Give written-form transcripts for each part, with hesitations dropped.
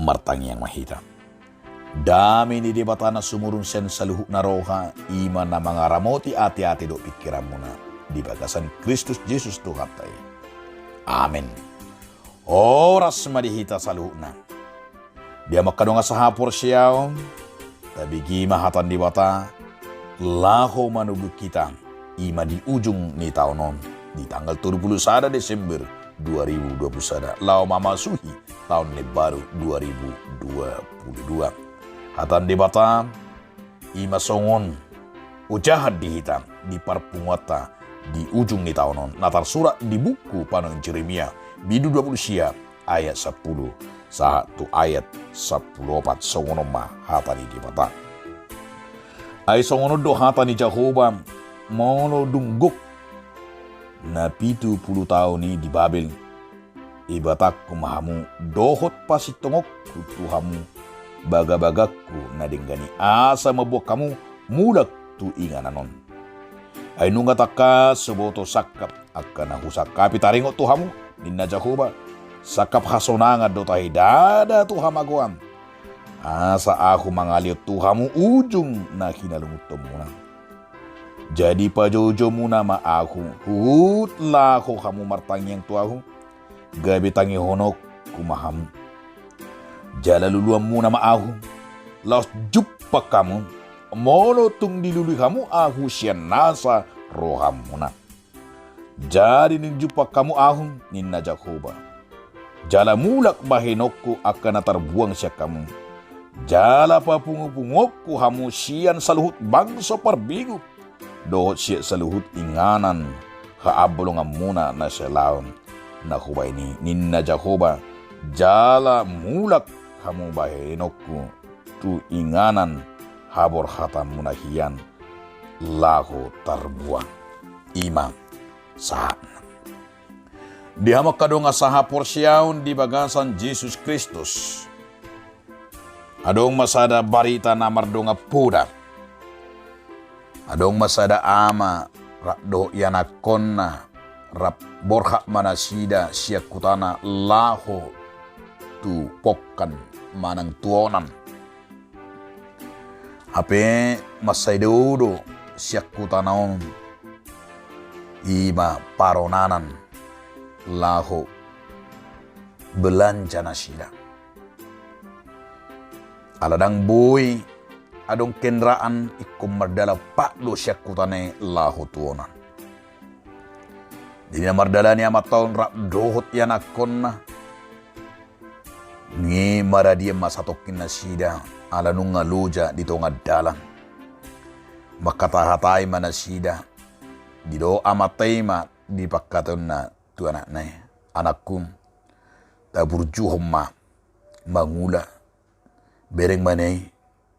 martang yang mahita. Dami ni debata na sumurun sen saluhuk na roha, iman na mga ramoti ati-ati do pikiran mo na di bagasan Kristus Jesus Tuhan tayo. Amen. Oras madihita saluhuk na. Dia makadunga sa hapor siyaw, tabigi mahatan di bata, laho manubu kita, ima di ujung ni tahun non, di tanggal 31 Desember 2021, lau mamasuhi tahun baru 2022. Hatan di bata, ima songon, ujahat di hitam, di parpungwata, di ujung ni tahun non, natar surat di buku panang Jeremia, bidu 20 sia, ayat 10, satu ayat 14, songono ma hatan di bata. Ay songono do hatan ni Jehovah, mono dungguk, na 70 tahun ni di Babel, ibatak kumahamu dohot pasitongok tuhamu baga-bagaku na dinggani asa mabuak kamu mulak tu ingananon. Ay nunga taka seboto sakap akan nahusak kapitaringo tuhamu ninna Jehovah sakap hasonanga do tahi dada tuhamaguan asa aku mangaliot tuhamu ujung na hinalungut muna. Jadi pajojo muna ma aku hutlah ko kamu martang yang tuahu gabi tangi honok kumahamu jala luluam muna ma aku laos jumpa kamu molo tung dilului kamu aku sian nasa roham muna. Jadi ninjumpa kamu aku ninna Jehovah jala mulak bahenokku akan terbuang siya kamu jala papungu-pungokku hamu sian saluhut bangsa perbingu dohot siya saluhut inganan haabolongan muna na siya laon na hubay ni ninna Jehovah jala mulak hamu bahenokku tu inganan habor hatam muna hiyan laho terbuang imam saat dihamak kadonga saha porsyaun di bagasan Yesus Kristus adong masada barita na mardonga puda adong masada ama rakdo yanakonna rap borhak manasida siyak kutana laho tu pokkan manang tuonan hape masay deudo siyak kutanaon ima paronanan laho belanja nasida aladang boy adong kendaraan ikum mardala paklo siyak kutane laho tuonan dina mardala ni amat taon rak dohot yanakon na ngi maradia masatokin na sida ala nung ngaluja dito nga dalang makatahatay man na sida dido amatay ma di pagkaton na tu anak na anakkum taburjuhom ma mangula bereng manay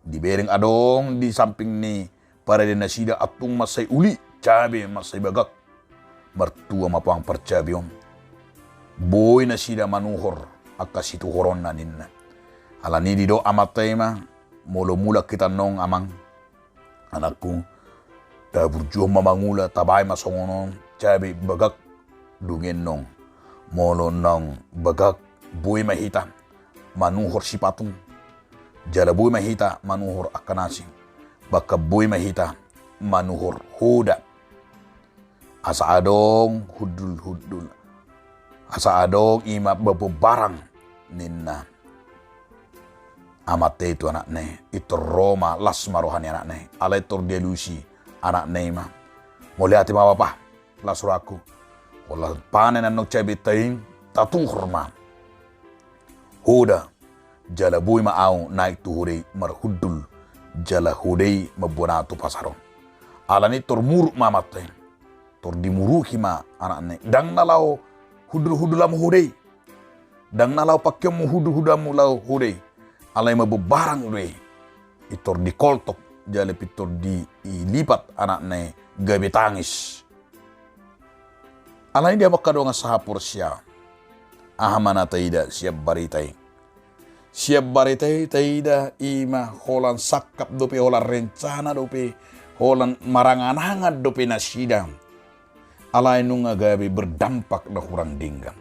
di bereng adong di samping ni para din na sida atung masay uli cabe masay bagak mertua mapang percabiom boy na sida manuhor akasitu horon na ninna alani dido amatay ma molo mula kita nong amang anakku taburjuhom mamangula tabay masongonon cabe bagak dungen nong molo nong bagak boy mahita manuhor si patung jala boy mahita manuhor akanasing baka boy mahita manuhor huda asa adong hudul asa adong ima babarang ninna amate itu anak ne itu Roma las marohani anak ne alay tor delusi anak ne ma moli ati ma bapa lasuraku wala panen anok cabe taing tatung horma huda jala boy ma au naik tu hudei marhudul jala hudei mabona tu pasaron alani tor muruk mamate tor dimuruki ma anak ne dang nalau hudul-hudulam hudei dang nalau pakyam hudul-hudamu lau hudei alay mabubarang hudei itor dikoltok jala pitor di ilipat anak ne gabi tangis alay dia makado nga sahapor siya ahamana taida siap baritay taida ima holan sakap dope holan rencana dope holan maranganangad dope nasida alay nung gabi berdampak na kurang dinggan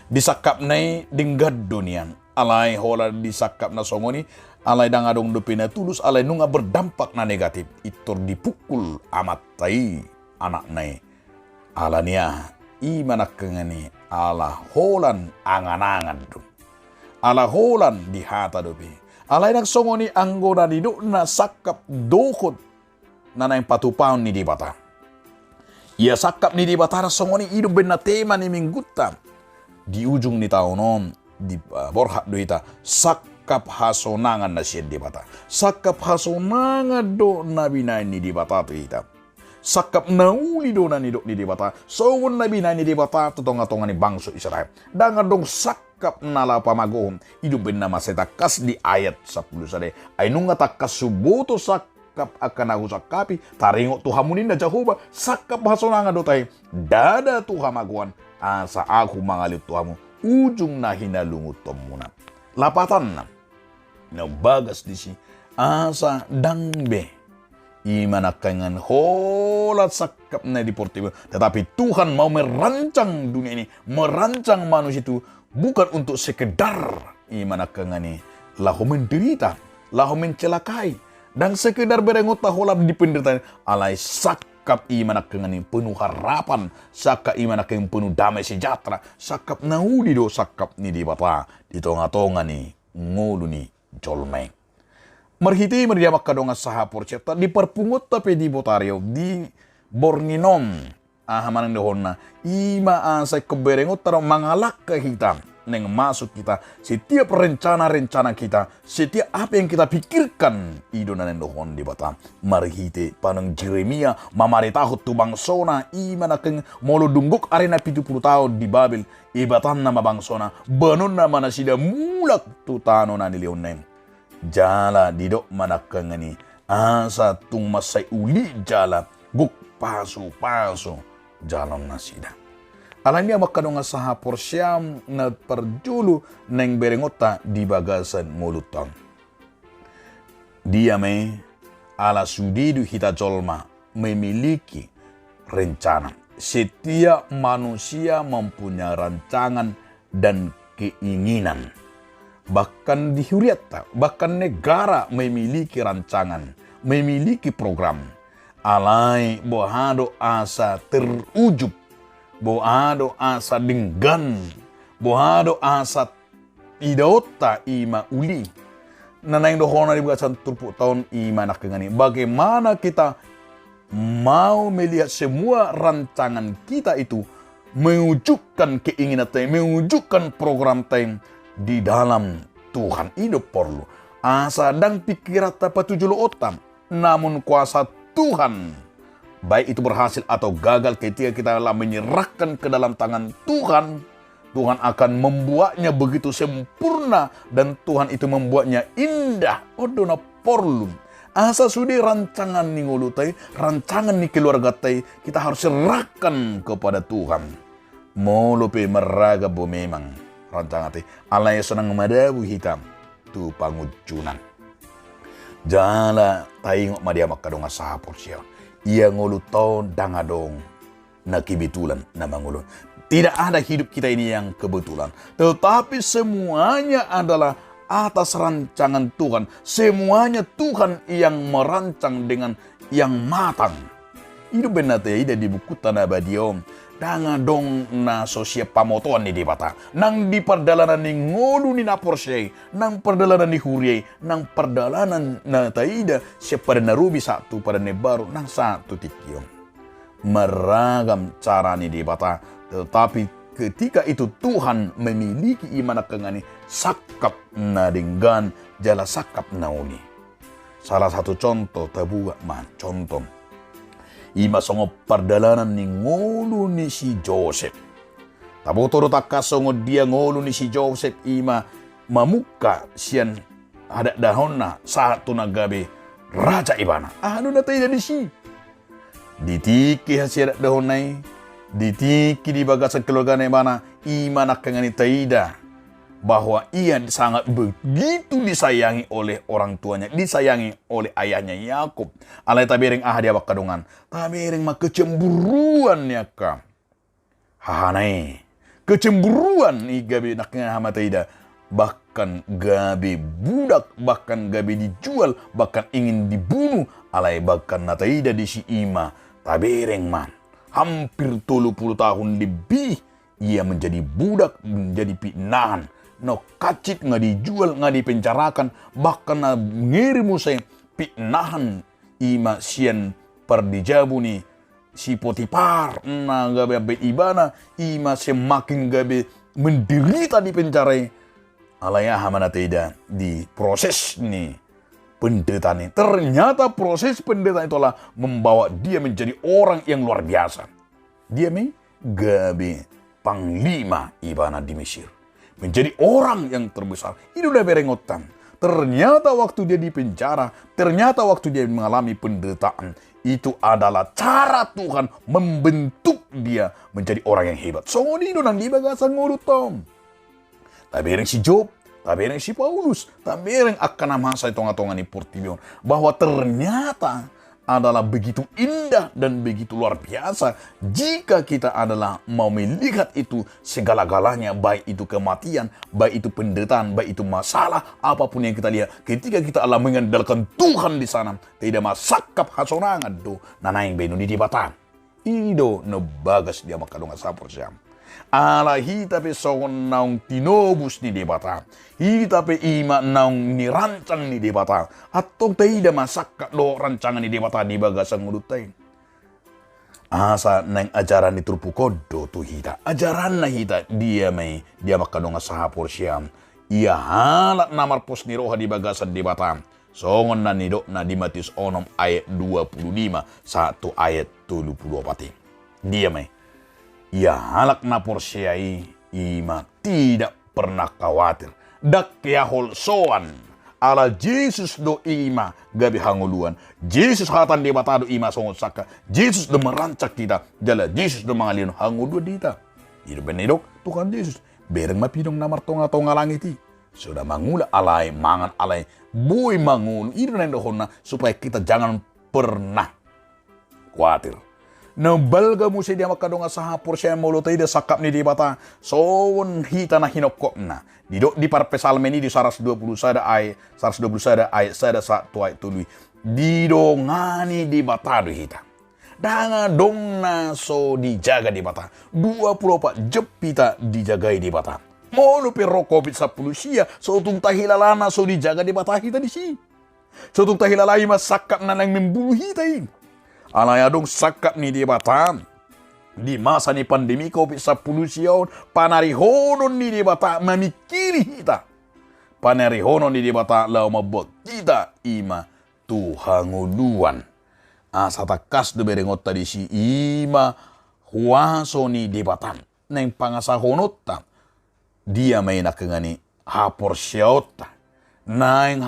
disakap nai dinggad dunian alai hola disakap na songoni, alai dangadong dopina tulus, alai nunga berdampak na negatif. Itor dipukul amat tai anak nai. Alania imanak kengani ala holan angan-angan dum. Ala holan di hata dopi. Alai nak songoni anggona diduk na sakap dokot na naing patupaon ni di bata. Ia sakap ni di bata songoni hidup bena tema ni mingguta. Di ujung ni taonon di borhak doita sakap hasonangan na siya di bata. Sakap hasonangan do na binain ni di bata to ita. Sakap nauli do na ni do ni di bata. Songon na binain ni di bata to tonga-tonga ni bangso Israel. Dangan dong sakap nala pamagohom. Hidup bena maseta kas di ayat 10 sade. Ainunga takas suboto sakap akan aku sakapi. Taringok Tuhamunin na Jehovah. Sakap hasonangan do tay. Dada Tuhamaguan. Asa aku mangalit Tuhamu. Ujung na hinalungut tomuna. Lapatan na. Nabagas di si. Asa dangbe. Imanakangan holat sakap na deportivo. Tetapi Tuhan mau merancang dunia ini. Merancang manusia itu. Bukan untuk sekedar. Imanakangan ini. Lahu menderita. Lahu mencelakai. Dan sekedar berengot holat di penderitaan. Alai sakap imanakangan ini penuh harapan. Sakap imanakangan penuh damai sejahtera. Sakap naudi do sakap ni di bapa. Di tonga-tonga ni. Ngulu ni jolmeng. Merhiti merdiamak kadonga saha porceta di perpungut tapi di botario di borninom ahaman dehonna ima asa keberengut taro mangalak ke hitam neng masuk kita setiap rencana kita setiap apa yang kita pikirkan idonan dohon di bata merhiti panang Jeremia mamari tahut tu bangsona ima nakeng molo dungguk arena 70 tahun di Babel ibatan nama bangsona banun nama nasida mulak tu tano na nilionem jala didok manakangani asa tung masay uli jala guk paso jalan nasida. Alam niya makadong saha porsyam na perjulu neng berengota di bagasan mulutang. Dia me ala sudidu hita jolma memiliki rencana. Setiap manusia mempunyai rancangan dan keinginan. Bahkan di Huriata, bahkan negara memiliki rancangan, memiliki program. Alai bohado asa terujub, bohado asa denggan, bohado asa idota ima uli. Nanang dohona di bagasan 30 tahun ima nak kengani. Bagaimana kita mau melihat semua rancangan kita itu mewujudkan keinginan time, mewujudkan program time di dalam Tuhan hidup perlu asa dan pikiran dapat tujuh otam namun kuasa Tuhan baik itu berhasil atau gagal ketika kita telah menyerahkan ke dalam tangan Tuhan akan membuatnya begitu sempurna dan Tuhan itu membuatnya indah odona perlu asa sudi rancangan ni ngulutai rancangan ni keluarga tai kita harus serahkan kepada Tuhan mau lupa meraga bo memang rancangan te alai senang madabu hitam tu pangujunan jala taingok madia makadonga saha porsia ia ngulu tahun dangadong na kebetulan na mangulu tidak ada hidup kita ini yang kebetulan tetapi semuanya adalah atas rancangan Tuhan semuanya Tuhan yang merancang dengan yang matang hidup benar tidak di buku tanah badiom dangadong na sosial pamotoan ni dibata nang di perdalanan ni ngolu ni na Porsche nang perdalanan ni Huriai nang perdalanan na taida siya pada narubi satu pada nebaru nang satu tikion meragam cara ni dibata tetapi ketika itu Tuhan memiliki iman kengani sakap na denggan jala sakap nauni salah satu contoh tabuga man contoh ima songo perdalanan ni ngolu ni si Joseph. Tabo toro takasongo dia ngolu ni si Joseph ima mamuka sian ada dahonna satu nagabe raja ibana. Anu natai dari si. Ditiki hasil dahonai, ditiki di bagasan keluarga ibana ima nakangani taida bahwa ia sangat begitu disayangi oleh orang tuanya, disayangi oleh ayahnya Yakub. Alai tabering dia bakadungan, tabering mah kecemburuan ya ka. Hahanai, kecemburuan igabe naknya hamataida bahkan gabe budak, bahkan gabe dijual, bahkan ingin dibunuh, alai bahkan nataida di si ima, tabereng man. Hampir 30 tahun lebih, ia menjadi budak, menjadi pinahan. No kacit nggak dijual, nggak dipencarakan, bahkan na ngirimu saya pinahan ima sian perdijabu ni si Potifar, na gabe ibana, ima semakin gabe menderita di penjara. Alaya hamana tidak di proses nih penderitaan ini. Ternyata proses penderitaan itulah membawa dia menjadi orang yang luar biasa. Dia gabe panglima ibana di Mesir. Menjadi orang yang terbesar. Itu udah berengotan. Ternyata waktu dia di penjara, ternyata waktu dia mengalami penderitaan, itu adalah cara Tuhan membentuk dia menjadi orang yang hebat. So, ini nang di bagasan ngurutom. Tabereng si Job, tabereng si Paulus, tabereng akan masa itonga-tonga ni Portibion. Bahwa ternyata adalah begitu indah dan begitu luar biasa jika kita adalah mau melihat itu segala-galanya, baik itu kematian, baik itu penderitaan, baik itu masalah, apapun yang kita lihat. Ketika kita adalah mengandalkan Tuhan di sana, tidak masakap hasonangan do nanaing benu di batan. Ido no bagas dia makadonga sapor siam. Ala hita pe songon naung tinobus ni debata. Hita pe ima naung ni rancang ni debata. Atong taida masakka do rancangan ni debata di bagasang ngulutain. Asa nang ajaran ni turpu kodo tu hita. Ajaran na hita dia makadonga sahapor siam. Ia halak namar pos ni roha di bagasan debata. Songon na nido na di Matius 6 ayat 25 1 ayat 34. Dia ia halak na porsiai ima tidak pernah khawatir. Dak yahol soan ala Jesus do ima gabi hanguluan. Jesus hatan di batado ima songot saka. Jesus do merancak kita. Jala Jesus do mangalino hangulu dita. Hidup benedok Tuhan Yesus. Bereng mapidong namar tonga-tonga langiti. Sudah mangula alai, mangan alai. Boy mangul. Itu nang dohona supaya kita jangan pernah khawatir. Nabalga musi dia makadonga sahapur siya molotay da sakap ni di bata. Soon hita na hinokok na. Di parpesalme ni di 120 sada ay 120 sada ay sada sa tuay tuluy. Dido ngani di bata do hita. Danga dong na so dijaga di bata. 24 jepita dijagai di bata. Molo pero COVID sa pulusiya. So tung tahilalana so dijaga di bata hita di si. So tung tahilalay masakap na nang membulu hita yun. Alayadong sakap ni di bata. Di masa ni pandemi COVID-19 siyaw, panarihonon ni di bata mamikiri hita. Panarihonon ni di bata lau mabot kita ima tuhanguluan. Asa takas do berengot tadi si ima huaso ni di bata. Neng pangasahonot ta. Dia may nakangani hapor siyaw ta. Neng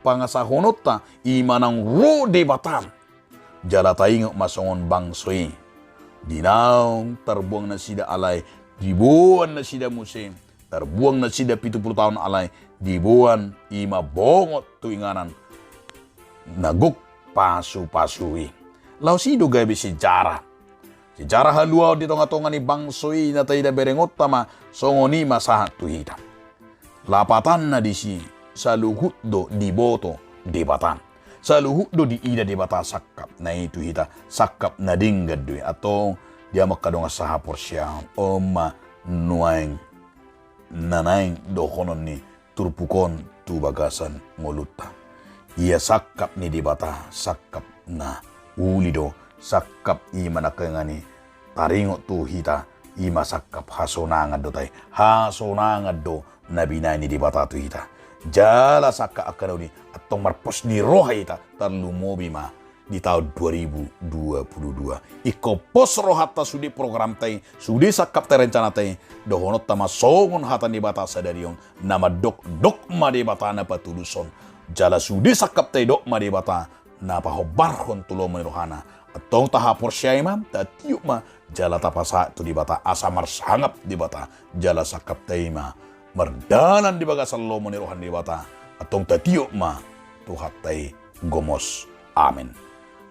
pangasahonot ta ima nang ro di bata. Jala taingok masongon bangsoi. Dinaong terbuang na sida alay. Dibuan na sida musim. Terbuang na sida 70 tahun alay. Dibuan ima bongot tuinganan. Naguk pasu-pasui. Lau sido gabi sejarah. Sejarah haluaw di tonga-tonga ni bangsoi na tayo berengot tama. Songoni masahat tuhita. Lapatan na di si saluhut do diboto debatan. Saluhut do di ida di bata sakap na itu hita sakap na dinggad do atau dia makadonga sahapor siya oma nuaing nanaing dokonon ni turpukon tu bagasan ngoluta. Ia sakap ni di bata sakap na uli do sakap ima nakangani taringot tu hita ima sakap hasonangad do tay hasonangad do nabinay ni di bata tu hita. Jala saka akadaw ni atong marpos ni roha ita tarlumobi ma di tahun 2022. Iko pos roha ta sudi program tay sudi sakap tay rencana tay dohonot tama songon hatan di bata sadariong nama dok ma di bata na patuluson. Jala sudi sakap tay dok ma di bata na pahobarhon tulo rohana atong tahapor siya imam tatiyuk ma jala tapasa tu di bata asamar sangap di bata jala sakap tay ma merdanan di bagasan lomo ni rohan di bata atong tatiyok ma tuhatay gomos. Amin.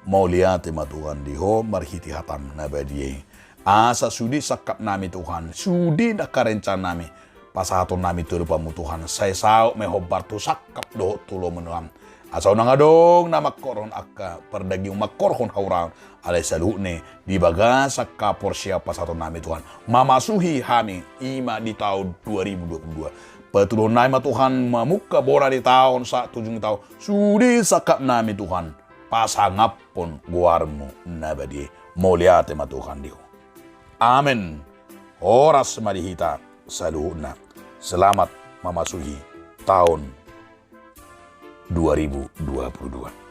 Mauliate ma Tuhan diho marhiti hatam na badiye. Asa sudi sakap nami Tuhan. Sudi nakarencan nami. pasahaton nami turupamu Tuhan. Saya sao mehobar tu sakap do tulo menuam. Asau nangadong nama koron akka perdagi umakorhon haurang alay saluhne di baga sakka porsia pasahaton nami Tuhan. Mamasuhi hami ima di tahun 2022. Petulon nami Tuhan mamuka bora di tahun saat 7 tahun. Sudi sakap nami Tuhan. Pasangapon guarmu nabadi. Moliate ma Tuhan diho. Amin. Oras marihita saluhna. Selamat memasuki tahun 2022.